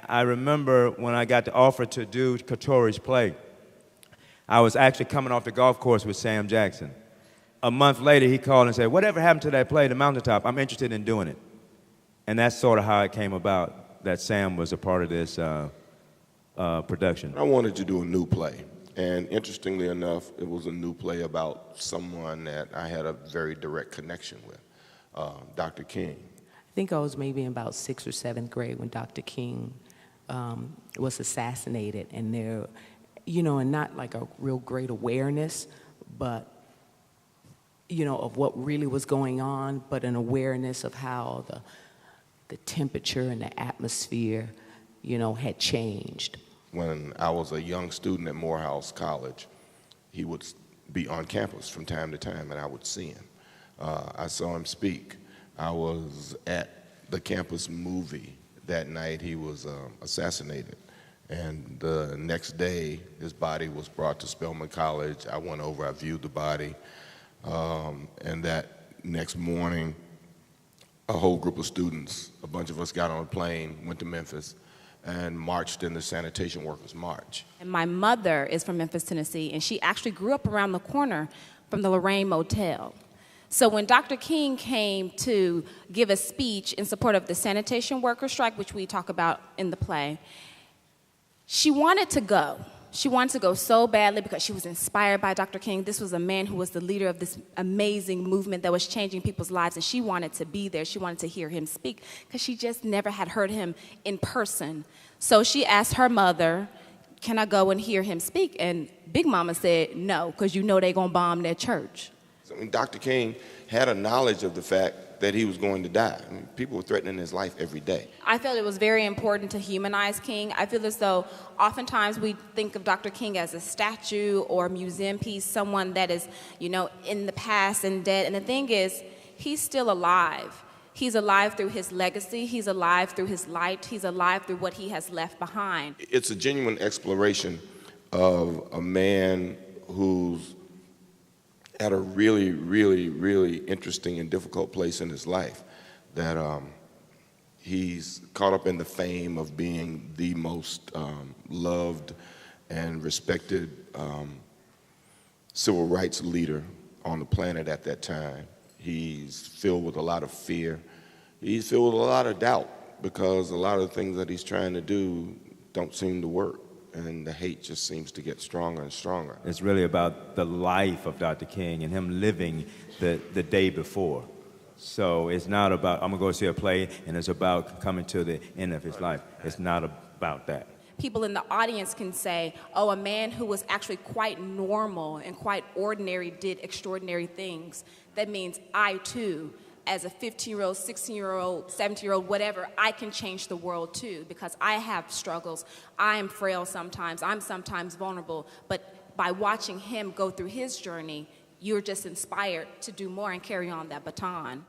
I remember when I got the offer to do Katori's play, I was actually coming off the golf course with Sam Jackson. A month later, he called and said, "Whatever happened to that play, The Mountaintop? I'm interested in doing it." And that's sort of how it came about, that Sam was a part of this production. I wanted to do a new play. And interestingly enough, it was a new play about someone that I had a very direct connection with, Dr. King. I think I was maybe in about 6th or 7th grade when Dr. King was assassinated, and there, and not like a real great awareness, but of what really was going on, but an awareness of how the temperature and the atmosphere, had changed. When I was a young student at Morehouse College, he would be on campus from time to time, and I would see him. I saw him speak. I was at the campus movie that night he was assassinated. And the next day, his body was brought to Spelman College. I went over, I viewed the body. And that next morning, a whole group of students, a bunch of us got on a plane, went to Memphis, and marched in the Sanitation Workers March. And my mother is from Memphis, Tennessee, and she actually grew up around the corner from the Lorraine Motel. So when Dr. King came to give a speech in support of the sanitation worker strike, which we talk about in the play, she wanted to go. She wanted to go so badly because she was inspired by Dr. King. This was a man who was the leader of this amazing movement that was changing people's lives, and she wanted to be there. She wanted to hear him speak because she just never had heard him in person. So she asked her mother, "Can I go and hear him speak?" And Big Mama said, "No, because they're going to bomb their church." I mean, Dr. King had a knowledge of the fact that he was going to die. I mean, people were threatening his life every day. I felt it was very important to humanize King. I feel as though oftentimes we think of Dr. King as a statue or a museum piece, someone that is, in the past and dead. And the thing is, he's still alive. He's alive through his legacy. He's alive through his light. He's alive through what he has left behind. It's a genuine exploration of a man who's at a really, really, really interesting and difficult place in his life, that he's caught up in the fame of being the most loved and respected civil rights leader on the planet at that time. He's filled with a lot of fear. He's filled with a lot of doubt because a lot of the things that he's trying to do don't seem to work. And the hate just seems to get stronger and stronger. It's really about the life of Dr. King and him living the day before. So it's not about, I'm going to go see a play, and it's about coming to the end of his life. It's not about that. People in the audience can say, "Oh, a man who was actually quite normal and quite ordinary did extraordinary things." That means I, too, as a 15-year-old, 16-year-old, 17-year-old, whatever, I can change the world too because I have struggles. I am frail sometimes. I'm sometimes vulnerable. But by watching him go through his journey, you're just inspired to do more and carry on that baton.